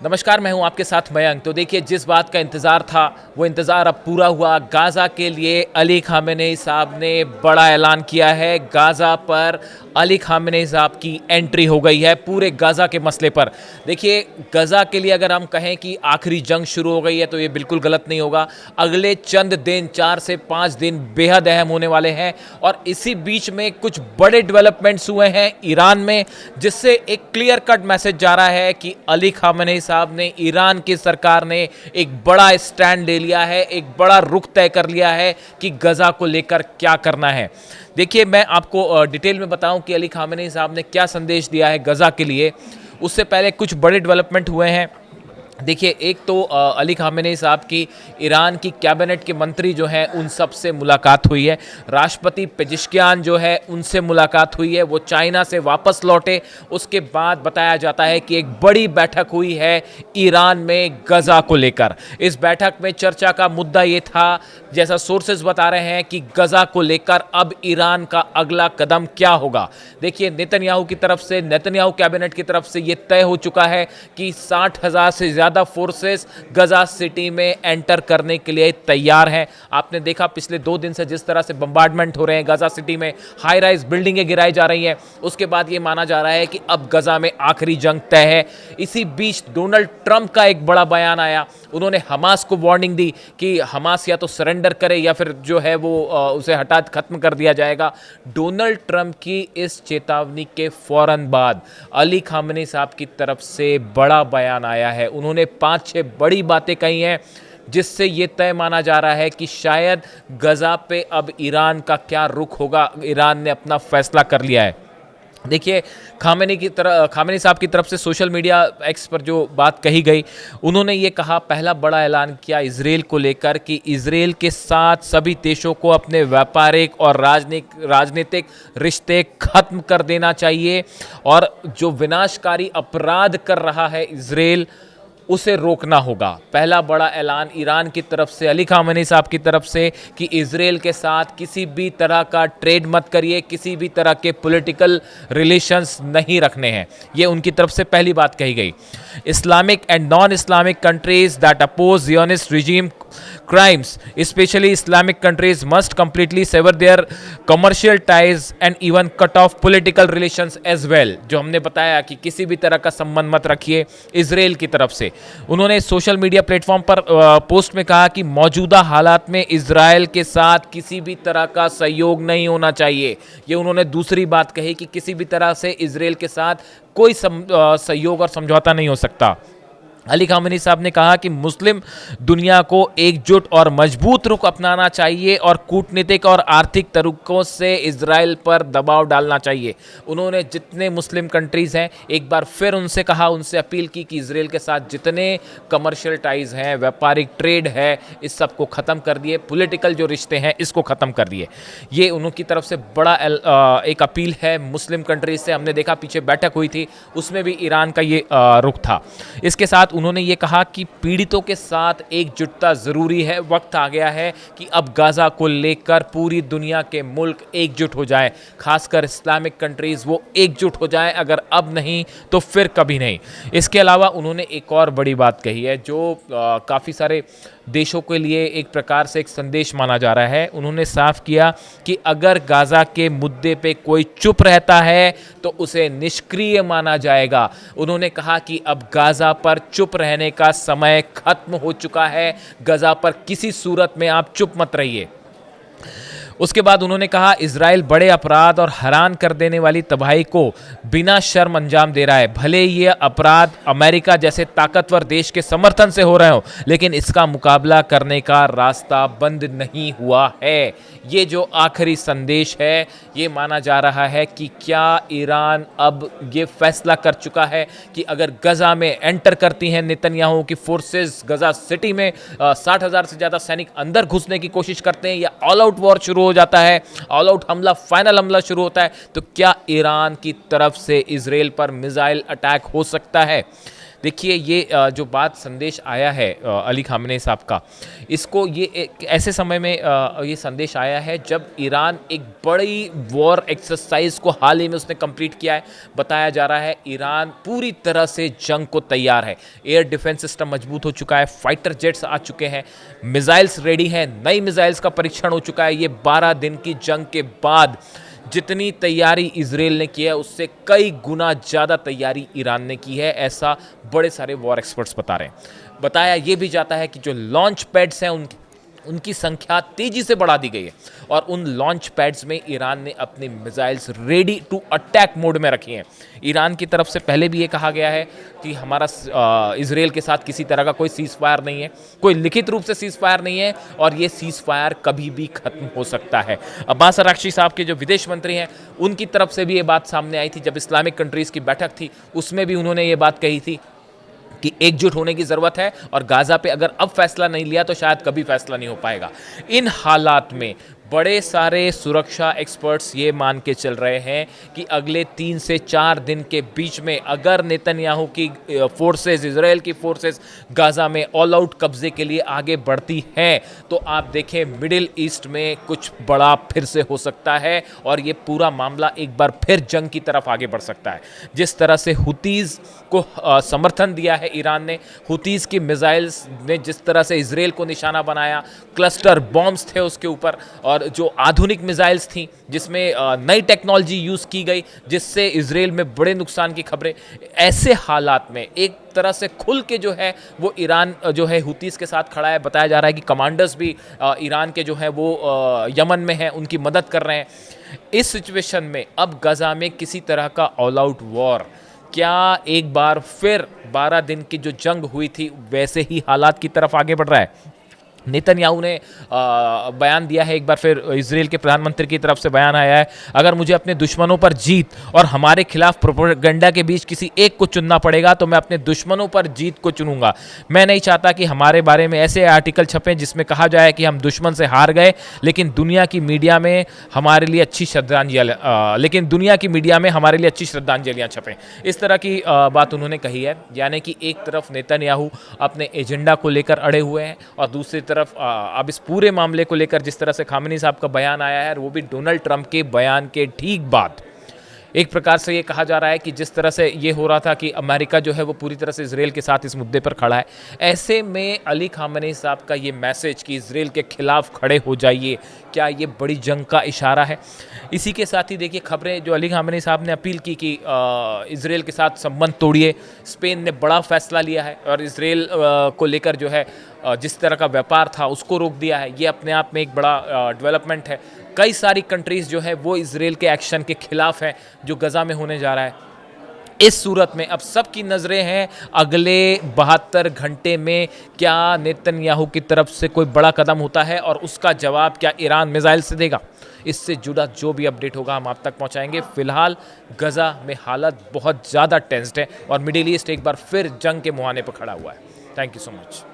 नमस्कार, मैं हूं आपके साथ मयंक। तो देखिए, जिस बात का इंतज़ार था वो इंतज़ार अब पूरा हुआ। गाज़ा के लिए अली ख़ामेनेई साहब ने बड़ा ऐलान किया है। गाज़ा पर अली ख़ामेनेई साहब की एंट्री हो गई है पूरे गाज़ा के मसले पर। देखिए, गाज़ा के लिए अगर हम कहें कि आखिरी जंग शुरू हो गई है तो ये बिल्कुल गलत नहीं होगा। अगले चंद दिन, 4 से 5 दिन बेहद अहम होने वाले हैं और इसी बीच में कुछ बड़े डेवलपमेंट्स हुए हैं ईरान में, जिससे एक क्लियर कट मैसेज जा रहा है कि अली ख़ामेनेई साहब ने, ईरान की सरकार ने एक बड़ा स्टैंड ले लिया है, एक बड़ा रुख तय कर लिया है कि गाज़ा को लेकर क्या करना है। देखिए, मैं आपको डिटेल में बताऊं कि अली ख़ामेनेई साहब ने क्या संदेश दिया है गाज़ा के लिए। उससे पहले कुछ बड़े डेवलपमेंट हुए हैं। देखिए, एक तो अली ख़ामेनेई साहब की ईरान की कैबिनेट के मंत्री जो हैं उन सब से मुलाकात हुई है। राष्ट्रपति पेजिशकियान जो है उनसे मुलाकात हुई है। वो चाइना से वापस लौटे। उसके बाद बताया जाता है कि एक बड़ी बैठक हुई है ईरान में गाज़ा को लेकर। इस बैठक में चर्चा का मुद्दा ये था, जैसा सोर्सेज बता रहे हैं, कि गाज़ा को लेकर अब ईरान का अगला कदम क्या होगा। देखिए, नेतन्याहू की तरफ से, नेतन्याहू कैबिनेट की तरफ से ये तय हो चुका है कि 60,000 से ज़्यादा फोर्सेस गाज़ा सिटी में एंटर करने के लिए तैयार हैं। आपने देखा पिछले 2 दिन से जिस तरह से बम्बार्डमेंट हो रहे हैं गाज़ा सिटी में, हाई राइज बिल्डिंगें गिराई जा रही हैं। उसके बाद ये माना जा रहा है कि अब गाज़ा में आखिरी जंग तय है। इसी बीच डोनाल्ड ट्रंप का एक बड़ा बयान आया। उन्होंने हमास को वार्निंग दी कि हमास या तो सरेंडर करे या फिर जो है वो उसे हटा खत्म कर दिया जाएगा। डोनाल्ड ट्रंप की इस चेतावनी के फौरन बाद अली ख़ामेनेई साहब की तरफ से बड़ा बयान आया है। उन्होंने 5-6 बड़ी बातें कही हैं, जिससे ये तय माना जा रहा है कि शायद गाज़ा पे अब ईरान का क्या रुख होगा। ईरान ने अपना फैसला कर लिया है। देखिए, ख़ामेनेई साहब की तरफ से सोशल मीडिया एक्स पर जो बात कही गई, उन्होंने ये कहा, पहला बड़ा ऐलान किया इजराइल को लेकर कि इजराइल के साथ सभी देशों को अपने व्यापारिक और राजनीतिक रिश्ते खत्म कर देना चाहिए और जो विनाशकारी अपराध कर रहा है इजराइल, उसे रोकना होगा। पहला बड़ा ऐलान ईरान की तरफ से, अली ख़ामेनेई साहब की तरफ से, कि इजराइल के साथ किसी भी तरह का ट्रेड मत करिए, किसी भी तरह के पॉलिटिकल रिलेशंस नहीं रखने हैं। ये उनकी तरफ से पहली बात कही गई। Islamic and non Islamic countries that oppose Zionist regime crimes, especially Islamic countries, must completely sever their commercial ties and even cut off political relations as well। जो हमने बताया कि किसी भी तरह का संबंध मत रखिए इजराइल की तरफ से। उन्होंने सोशल मीडिया प्लेटफॉर्म पर पोस्ट में कहा कि मौजूदा हालात में इजराइल के साथ किसी भी तरह का सहयोग नहीं होना चाहिए। ये उन्होंने दूसरी बात कही कि किसी भी तरह से इजराइल के साथ कोई सहयोग और समझौता नहीं हो सकता। अली ख़ामेनेई साहब ने कहा कि मुस्लिम दुनिया को एकजुट और मजबूत रुख अपनाना चाहिए और कूटनीतिक और आर्थिक तरीकों से इजराइल पर दबाव डालना चाहिए। उन्होंने जितने मुस्लिम कंट्रीज़ हैं, एक बार फिर उनसे कहा, उनसे अपील की कि इजराइल के साथ जितने कमर्शियल टाइज़ हैं, व्यापारिक ट्रेड है, इस सब को ख़त्म कर दिए, पॉलिटिकल जो रिश्ते हैं इसको ख़त्म कर दिए। ये उनकी तरफ से बड़ा एक अपील है मुस्लिम कंट्रीज से। हमने देखा पीछे बैठक हुई थी, उसमें भी ईरान का ये रुख था। इसके साथ उन्होंने ये कहा कि पीड़ितों के साथ एकजुटता ज़रूरी है। वक्त आ गया है कि अब गाज़ा को लेकर पूरी दुनिया के मुल्क एकजुट हो जाए, खासकर इस्लामिक कंट्रीज़ वो एकजुट हो जाए। अगर अब नहीं तो फिर कभी नहीं। इसके अलावा उन्होंने एक और बड़ी बात कही है जो काफ़ी सारे देशों के लिए एक प्रकार से एक संदेश माना जा रहा है। उन्होंने साफ किया कि अगर गाज़ा के मुद्दे पे कोई चुप रहता है तो उसे निष्क्रिय माना जाएगा। उन्होंने कहा कि अब गाज़ा पर चुप रहने का समय खत्म हो चुका है। गाज़ा पर किसी सूरत में आप चुप मत रहिए। उसके बाद उन्होंने कहा, इजराइल बड़े अपराध और हैरान कर देने वाली तबाही को बिना शर्म अंजाम दे रहा है। भले ये अपराध अमेरिका जैसे ताकतवर देश के समर्थन से हो रहे हो, लेकिन इसका मुकाबला करने का रास्ता बंद नहीं हुआ है। ये जो आखिरी संदेश है, ये माना जा रहा है कि क्या ईरान अब ये फैसला कर चुका है कि अगर गाज़ा में एंटर करती हैं नेतन्याहू की फोर्सेस, गाज़ा सिटी में 60,000 से ज़्यादा सैनिक अंदर घुसने की कोशिश करते हैं या ऑल आउट वॉर शुरू हो जाता है, ऑल आउट हमला, फाइनल हमला शुरू होता है, तो क्या ईरान की तरफ से इजराइल पर मिसाइल अटैक हो सकता है? देखिए ये जो बात संदेश आया है अली खामेनी साहब का, इसको ये एक ऐसे समय में ये संदेश आया है जब ईरान एक बड़ी वॉर एक्सरसाइज को हाल ही में उसने कंप्लीट किया है। बताया जा रहा है ईरान पूरी तरह से जंग को तैयार है, एयर डिफेंस सिस्टम मजबूत हो चुका है, फाइटर जेट्स आ चुके हैं, मिसाइल्स रेडी हैं, नई मिसाइल्स का परीक्षण हो चुका है। ये 12 दिन की जंग के बाद जितनी तैयारी इजराइल ने की है उससे कई गुना ज़्यादा तैयारी ईरान ने की है, ऐसा बड़े सारे वॉर एक्सपर्ट्स बता रहे हैं। बताया ये भी जाता है कि जो लॉन्च पैड्स हैं उनकी संख्या तेजी से बढ़ा दी गई है और उन लॉन्च पैड्स में ईरान ने अपनी missiles ready to attack mode में रखी हैं। ईरान की तरफ से पहले भी ये कहा गया है कि हमारा इजराइल के साथ किसी तरह का कोई सीज़ फायर नहीं है, कोई लिखित रूप से सीज़ फायर नहीं है और ये सीज़ फायर कभी भी खत्म हो सकता है। अब्बास अरागची साहब के जो विदेश मंत्री हैं उनकी तरफ से भी ये बात सामने आई थी जब इस्लामिक कंट्रीज़ की बैठक थी, उसमें भी उन्होंने ये बात कही थी कि एकजुट होने की ज़रूरत है और गाज़ा पे अगर अब फैसला नहीं लिया तो शायद कभी फैसला नहीं हो पाएगा। इन हालात में बड़े सारे सुरक्षा एक्सपर्ट्स ये मान के चल रहे हैं कि अगले 3 से 4 दिन के बीच में अगर नेतन्याहू की फोर्सेस, इजराइल की फोर्सेस गाज़ा में ऑल आउट कब्जे के लिए आगे बढ़ती हैं तो आप देखें मिडिल ईस्ट में कुछ बड़ा फिर से हो सकता है और ये पूरा मामला एक बार फिर जंग की तरफ आगे बढ़ सकता है। जिस तरह से हुतीज़ को समर्थन दिया है ईरान ने, हुतीज़ की मिसाइल्स ने जिस तरह से इजराइल को निशाना बनाया, क्लस्टर बॉम्ब्स थे उसके ऊपर और जो आधुनिक मिसाइल्स थी जिसमें नई टेक्नोलॉजी यूज़ की गई जिससे इजराइल में बड़े नुकसान की खबरें, ऐसे हालात में एक तरह से खुल के जो है वो ईरान जो है हुतीज़ के साथ खड़ा है। बताया जा रहा है कि कमांडर्स भी ईरान के जो है वो यमन में हैं, उनकी मदद कर रहे हैं। इस सिचुएशन में अब गाज़ा में किसी तरह का ऑल आउट वॉर क्या एक बार फिर 12 दिन की जो जंग हुई थी वैसे ही हालात की तरफ आगे बढ़ रहा है? नेतन्याहू ने बयान दिया है, एक बार फिर इजराइल के प्रधानमंत्री की तरफ से बयान आया है, अगर मुझे अपने दुश्मनों पर जीत और हमारे खिलाफ प्रोपेगेंडा के बीच किसी एक को चुनना पड़ेगा तो मैं अपने दुश्मनों पर जीत को चुनूंगा। मैं नहीं चाहता कि हमारे बारे में ऐसे आर्टिकल छपें जिसमें कहा जाए कि हम दुश्मन से हार गए, लेकिन दुनिया की मीडिया में हमारे लिए अच्छी श्रद्धांजलियाँ छपें। इस तरह की बात उन्होंने कही है, यानी कि एक तरफ नेतन्याहू अपने एजेंडा को लेकर अड़े हुए हैं और दूसरी तरफ अब इस पूरे मामले को लेकर जिस तरह से खामेनी साहब का बयान आया है वो भी डोनाल्ड ट्रंप के बयान के ठीक बाद। एक प्रकार से ये कहा जा रहा है कि जिस तरह से ये हो रहा था कि अमेरिका जो है वो पूरी तरह से इजराइल के साथ इस मुद्दे पर खड़ा है, ऐसे में अली खामेनी साहब का ये मैसेज कि इजराइल के खिलाफ खड़े हो जाइए, क्या ये बड़ी जंग का इशारा है? इसी के साथ ही देखिए खबरें जो अली खामेनी साहब ने अपील की कि इजराइल के साथ संबंध तोड़िए। स्पेन ने बड़ा फैसला लिया है और इजराइल को लेकर जो है जिस तरह का व्यापार था उसको रोक दिया है। ये अपने आप में एक बड़ा डेवलपमेंट है। कई सारी कंट्रीज़ जो है वो इजराइल के एक्शन के खिलाफ हैं जो गज़ा में होने जा रहा है। इस सूरत में अब सबकी नज़रें हैं अगले 72 घंटे में क्या नेतन्याहू की तरफ से कोई बड़ा कदम होता है और उसका जवाब क्या ईरान मिसाइल से देगा। इससे जुड़ा जो भी अपडेट होगा हम आप तक पहुंचाएंगे। फिलहाल गज़ा में हालत बहुत ज़्यादा टेंस्ड है और मिडिल ईस्ट एक बार फिर जंग के मुहाने पर खड़ा हुआ है। Thank you so much.